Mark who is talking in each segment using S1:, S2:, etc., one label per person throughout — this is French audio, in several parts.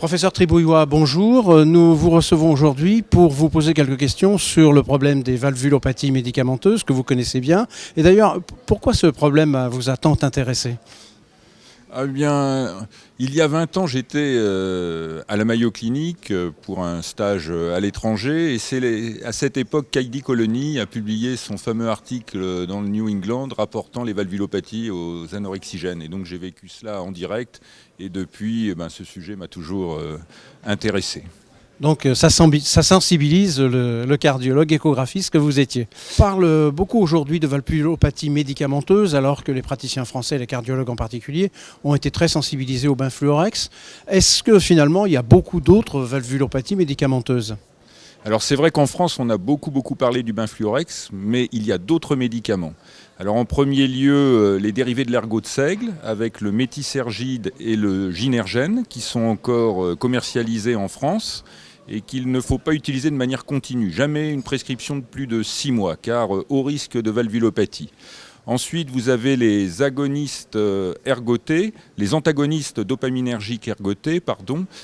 S1: Professeur Tribouillois, bonjour. Nous vous recevons aujourd'hui pour vous poser quelques questions sur le problème des valvulopathies médicamenteuses que vous connaissez bien. Et d'ailleurs, pourquoi ce problème vous a tant intéressé ?
S2: Ah bien, il y a 20 ans, j'étais à la Mayo Clinique pour un stage à l'étranger. Et c'est à cette époque qu'Heidi Colony a publié son fameux article dans le New England rapportant les valvulopathies aux anorexigènes. Et donc j'ai vécu cela en direct. Et depuis, ce sujet m'a toujours intéressé.
S1: Donc ça sensibilise le cardiologue échographiste que vous étiez. On parle beaucoup aujourd'hui de valvulopathie médicamenteuse alors que les praticiens français, les cardiologues en particulier, ont été très sensibilisés au benfluorex. Est-ce que finalement il y a beaucoup d'autres valvulopathies médicamenteuses ?
S2: Alors c'est vrai qu'en France on a beaucoup parlé du benfluorex, mais il y a d'autres médicaments. Alors en premier lieu, les dérivés de l'ergot de seigle avec le métisergide et le ginergène qui sont encore commercialisés en France et qu'il ne faut pas utiliser de manière continue. Jamais une prescription de plus de 6 mois car au risque de valvulopathie. Ensuite, vous avez les agonistes ergotés, les antagonistes dopaminergiques ergotés,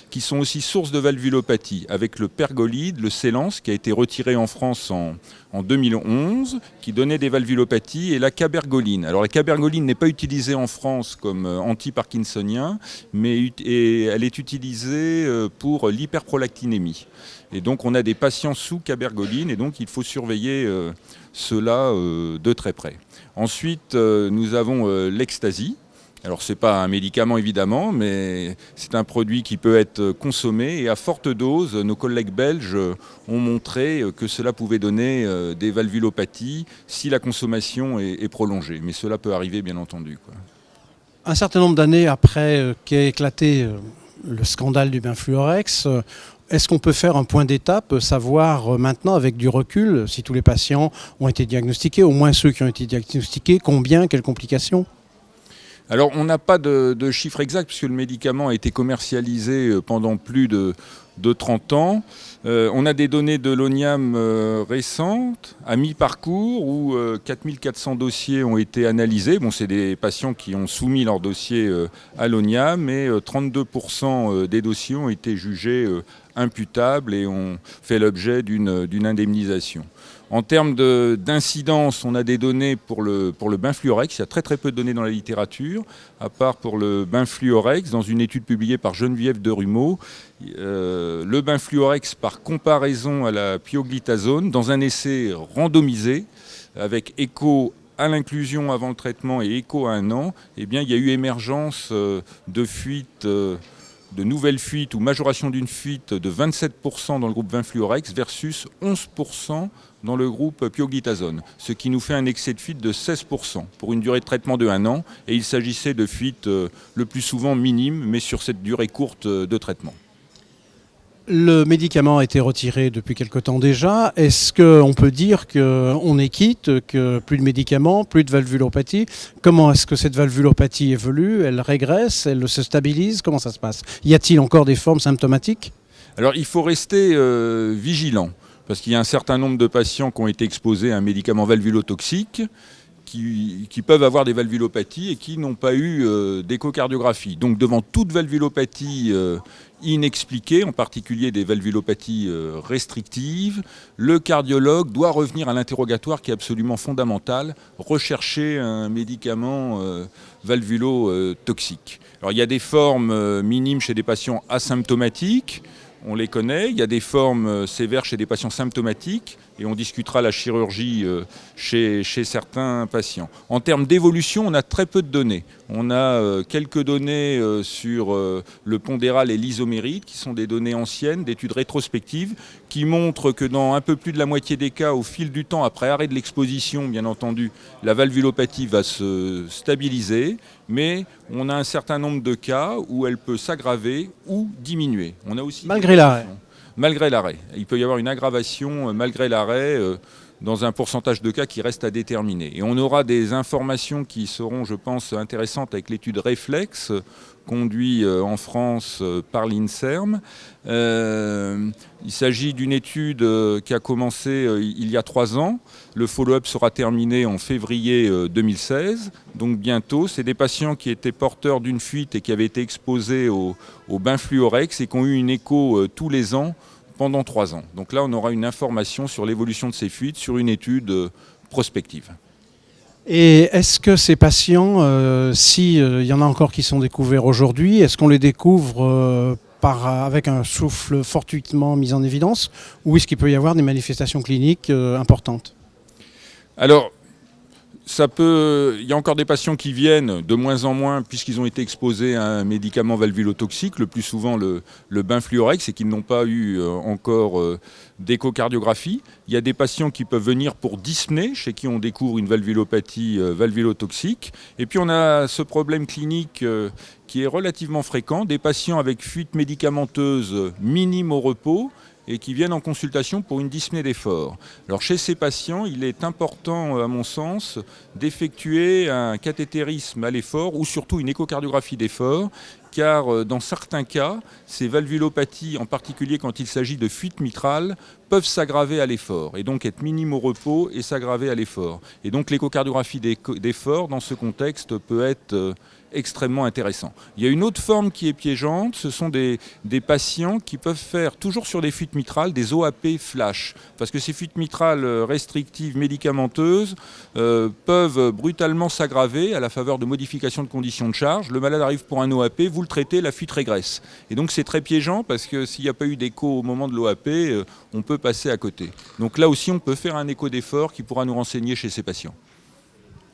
S2: qui sont aussi source de valvulopathie, avec le pergolide, le Célance, qui a été retiré en France en 2011, qui donnait des valvulopathies, et la cabergoline. Alors la cabergoline n'est pas utilisée en France comme anti-parkinsonien, mais elle est utilisée pour l'hyperprolactinémie. Et donc on a des patients sous cabergoline, et donc il faut surveiller cela de très près. Ensuite, nous avons l'ecstasy. Alors, ce n'est pas un médicament, évidemment, mais c'est un produit qui peut être consommé. Et à forte dose, nos collègues belges ont montré que cela pouvait donner des valvulopathies si la consommation est prolongée. Mais cela peut arriver, bien entendu.
S1: Un certain nombre d'années après qu'ait éclaté le scandale du benfluorex, est-ce qu'on peut faire un point d'étape, savoir maintenant avec du recul, si tous les patients ont été diagnostiqués, au moins ceux qui ont été diagnostiqués, combien, quelles complications ?
S2: Alors on n'a pas de chiffre exact puisque le médicament a été commercialisé pendant plus de 30 ans. On a des données de l'ONIAM récentes, à mi-parcours, où 4400 dossiers ont été analysés. Bon, c'est des patients qui ont soumis leur dossier à l'ONIAM, et 32% des dossiers ont été jugés imputables et ont fait l'objet d'une indemnisation. En termes d'incidence, on a des données pour le benfluorex. Il y a très peu de données dans la littérature, à part pour le benfluorex, dans une étude publiée par Geneviève Derumeau. Le benfluorex par comparaison à la pioglitazone, dans un essai randomisé, avec écho à l'inclusion avant le traitement et écho à 1 an, eh bien, il y a eu émergence de fuites, de nouvelles fuites ou majoration d'une fuite de 27% dans le groupe benfluorex versus 11% dans le groupe pioglitazone, ce qui nous fait un excès de fuite de 16% pour une durée de traitement de 1 an. Et il s'agissait de fuites le plus souvent minimes, mais sur cette durée courte de traitement.
S1: Le médicament a été retiré depuis quelque temps déjà. Est-ce qu'on peut dire qu'on est quitte, que plus de médicaments, plus de valvulopathie ? Comment est-ce que cette valvulopathie évolue ? Elle régresse ? Elle se stabilise ? Comment ça se passe ? Y a-t-il encore des formes symptomatiques ?
S2: Alors il faut rester vigilant, parce qu'il y a un certain nombre de patients qui ont été exposés à un médicament valvulotoxique, qui peuvent avoir des valvulopathies et qui n'ont pas eu d'échocardiographie. Donc devant toute valvulopathie inexpliquée, en particulier des valvulopathies restrictives, le cardiologue doit revenir à l'interrogatoire qui est absolument fondamental, rechercher un médicament valvulotoxique. Alors il y a des formes minimes chez des patients asymptomatiques, on les connaît. Il y a des formes sévères chez des patients symptomatiques et on discutera la chirurgie chez certains patients. En termes d'évolution, on a très peu de données. On a quelques données sur le pondéral et l'isomérite, qui sont des données anciennes, d'études rétrospectives, qui montrent que dans un peu plus de la moitié des cas, au fil du temps, après arrêt de l'exposition, bien entendu, la valvulopathie va se stabiliser, mais on a un certain nombre de cas où elle peut s'aggraver ou diminuer. On a aussi
S1: malgré l'arrêt.
S2: Malgré l'arrêt. Il peut y avoir une aggravation malgré l'arrêt dans un pourcentage de cas qui reste à déterminer. Et on aura des informations qui seront, je pense, intéressantes avec l'étude Reflex, conduite en France par l'INSERM. Il s'agit d'une étude qui a commencé il y a 3 ans. Le follow-up sera terminé en février 2016, donc bientôt. C'est des patients qui étaient porteurs d'une fuite et qui avaient été exposés au benfluorex et qui ont eu une écho tous les ans pendant 3 ans. Donc là, on aura une information sur l'évolution de ces fuites sur une étude prospective.
S1: Et est-ce que ces patients, s'il y en a encore qui sont découverts aujourd'hui, est-ce qu'on les découvre avec un souffle fortuitement mis en évidence, ou est-ce qu'il peut y avoir des manifestations cliniques importantes?
S2: Alors, il y a encore des patients qui viennent de moins en moins puisqu'ils ont été exposés à un médicament valvulotoxique, le plus souvent le benfluorex, et qu'ils n'ont pas eu encore d'échocardiographie. Il y a des patients qui peuvent venir pour dyspnée, chez qui on découvre une valvulopathie valvulotoxique. Et puis on a ce problème clinique qui est relativement fréquent, des patients avec fuite médicamenteuse minime au repos, et qui viennent en consultation pour une dyspnée d'effort. Alors chez ces patients, il est important, à mon sens, d'effectuer un cathétérisme à l'effort ou surtout une échocardiographie d'effort, car dans certains cas, ces valvulopathies, en particulier quand il s'agit de fuite mitrale, peuvent s'aggraver à l'effort et donc être minimes au repos et s'aggraver à l'effort. Et donc l'échocardiographie d'effort, dans ce contexte, peut être extrêmement intéressant. Il y a une autre forme qui est piégeante, ce sont des patients qui peuvent faire, toujours sur des fuites mitrales, des OAP flash. Parce que ces fuites mitrales restrictives médicamenteuses peuvent brutalement s'aggraver à la faveur de modifications de conditions de charge. Le malade arrive pour un OAP, vous le traitez, la fuite régresse. Et donc c'est très piégeant parce que s'il n'y a pas eu d'écho au moment de l'OAP, on peut passer à côté. Donc là aussi, on peut faire un écho d'effort qui pourra nous renseigner chez ces patients.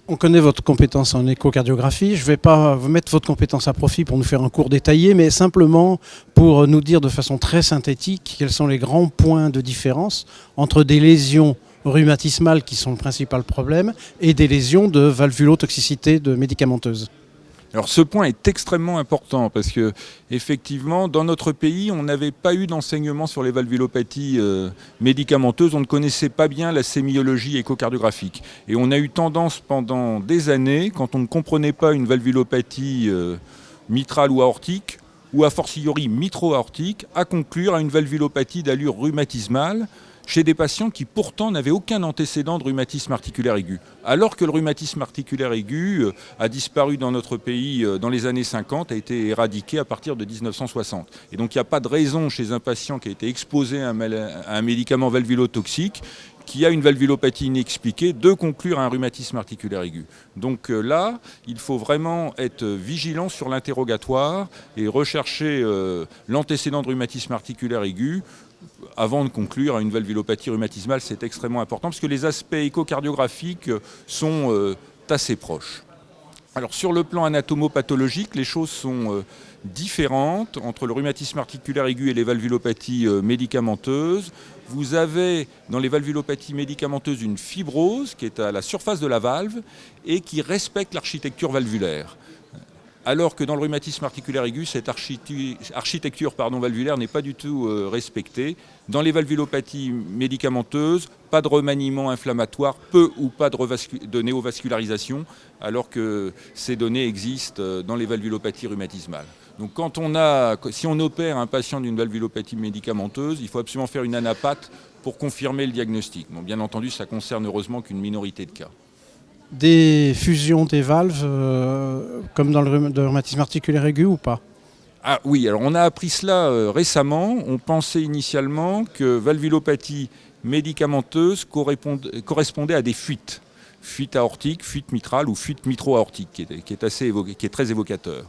S1: On connaît votre compétence en échocardiographie. Je ne vais pas vous mettre votre compétence à profit pour nous faire un cours détaillé, mais simplement pour nous dire de façon très synthétique quels sont les grands points de différence entre des lésions rhumatismales qui sont le principal problème et des lésions de valvulotoxicité médicamenteuse.
S2: Alors ce point est extrêmement important parce que effectivement dans notre pays on n'avait pas eu d'enseignement sur les valvulopathies médicamenteuses, on ne connaissait pas bien la sémiologie échocardiographique et on a eu tendance pendant des années, quand on ne comprenait pas une valvulopathie mitrale ou aortique ou a fortiori mitro-aortique, à conclure à une valvulopathie d'allure rhumatismale chez des patients qui pourtant n'avaient aucun antécédent de rhumatisme articulaire aigu. Alors que le rhumatisme articulaire aigu a disparu dans notre pays dans les années 50, a été éradiqué à partir de 1960. Et donc il n'y a pas de raison chez un patient qui a été exposé à un médicament valvulotoxique, qui a une valvulopathie inexpliquée, de conclure à un rhumatisme articulaire aigu. Donc là, il faut vraiment être vigilant sur l'interrogatoire et rechercher l'antécédent de rhumatisme articulaire aigu avant de conclure à une valvulopathie rhumatismale. C'est extrêmement important parce que les aspects échocardiographiques sont assez proches. Alors sur le plan anatomopathologique, les choses sont différentes entre le rhumatisme articulaire aigu et les valvulopathies médicamenteuses. Vous avez dans les valvulopathies médicamenteuses une fibrose qui est à la surface de la valve et qui respecte l'architecture valvulaire. Alors que dans le rhumatisme articulaire aigu, cette architecture valvulaire n'est pas du tout respectée. Dans les valvulopathies médicamenteuses, pas de remaniement inflammatoire, peu ou pas de néovascularisation, alors que ces données existent dans les valvulopathies rhumatismales. Donc si on opère un patient d'une valvulopathie médicamenteuse, il faut absolument faire une anapathe pour confirmer le diagnostic. Bon, bien entendu, ça concerne heureusement qu'une minorité de cas.
S1: Des fusions des valves, comme dans le rhumatisme articulaire aigu ou pas?
S2: Ah oui, alors on a appris cela récemment. On pensait initialement que valvulopathie médicamenteuse correspondait à des fuites. Fuite aortique, fuite mitrale ou fuite mitro-aortique, qui est très évocateur.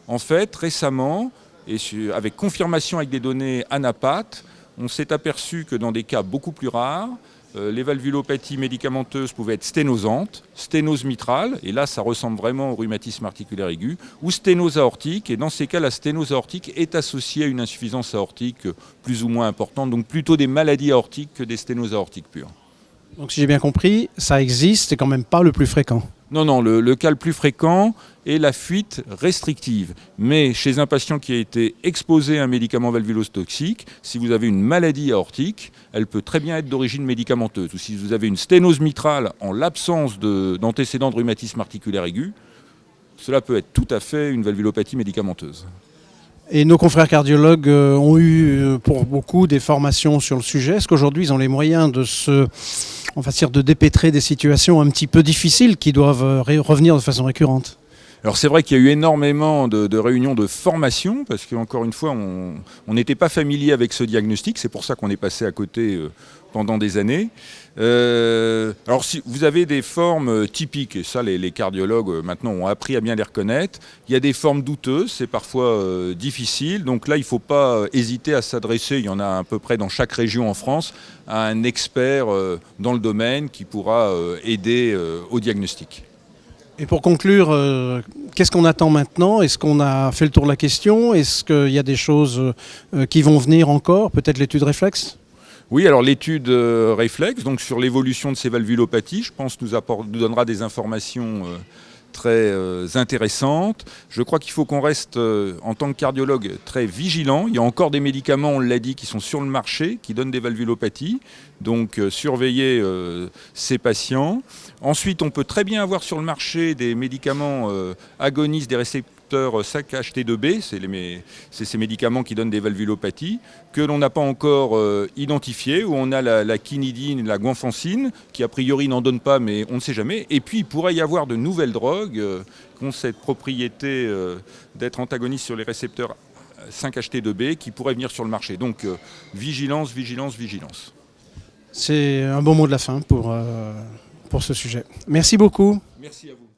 S2: En fait, récemment, et avec confirmation avec des données anapathes, on s'est aperçu que dans des cas beaucoup plus rares, les valvulopathies médicamenteuses pouvaient être sténosantes, sténose mitrale, et là ça ressemble vraiment au rhumatisme articulaire aigu, ou sténose aortique, et dans ces cas la sténose aortique est associée à une insuffisance aortique plus ou moins importante, donc plutôt des maladies aortiques que des sténoses aortiques pures.
S1: Donc si j'ai bien compris, ça existe, c'est quand même pas le plus fréquent.
S2: Non, non, le cas le plus fréquent est la fuite restrictive. Mais chez un patient qui a été exposé à un médicament valvulose toxique, si vous avez une maladie aortique, elle peut très bien être d'origine médicamenteuse. Ou si vous avez une sténose mitrale en l'absence d'antécédents de rhumatisme articulaire aigu, cela peut être tout à fait une valvulopathie médicamenteuse.
S1: Et nos confrères cardiologues ont eu pour beaucoup des formations sur le sujet. Est-ce qu'aujourd'hui ils ont les moyens de dépêtrer des situations un petit peu difficiles qui doivent revenir de façon récurrente?
S2: Alors c'est vrai qu'il y a eu énormément de réunions de formation, parce qu'encore une fois, on n'était pas familier avec ce diagnostic, c'est pour ça qu'on est passé à côté pendant des années. Alors si vous avez des formes typiques, et ça les cardiologues maintenant ont appris à bien les reconnaître, il y a des formes douteuses, c'est parfois difficile, donc là il ne faut pas hésiter à s'adresser, il y en a à peu près dans chaque région en France, à un expert dans le domaine qui pourra aider au diagnostic.
S1: Et pour conclure, qu'est-ce qu'on attend maintenant? Est-ce qu'on a fait le tour de la question? Est-ce qu'il y a des choses qui vont venir encore? Peut-être l'étude réflexe?
S2: Oui, alors l'étude réflexe, donc sur l'évolution de ces valvulopathies, je pense nous donnera des informations très intéressantes. Je crois qu'il faut qu'on reste, en tant que cardiologue, très vigilant. Il y a encore des médicaments, on l'a dit, qui sont sur le marché, qui donnent des valvulopathies. Donc surveiller ces patients. Ensuite, on peut très bien avoir sur le marché des médicaments agonistes des récepteurs 5-HT2B, c'est ces médicaments qui donnent des valvulopathies, que l'on n'a pas encore identifiés, où on a la quinidine, la guanfacine, qui a priori n'en donne pas, mais on ne sait jamais. Et puis il pourrait y avoir de nouvelles drogues qui ont cette propriété d'être antagonistes sur les récepteurs 5-HT2B, qui pourraient venir sur le marché. Donc vigilance, vigilance, vigilance.
S1: C'est un bon mot de la fin pour ce sujet. Merci beaucoup.
S2: Merci à vous.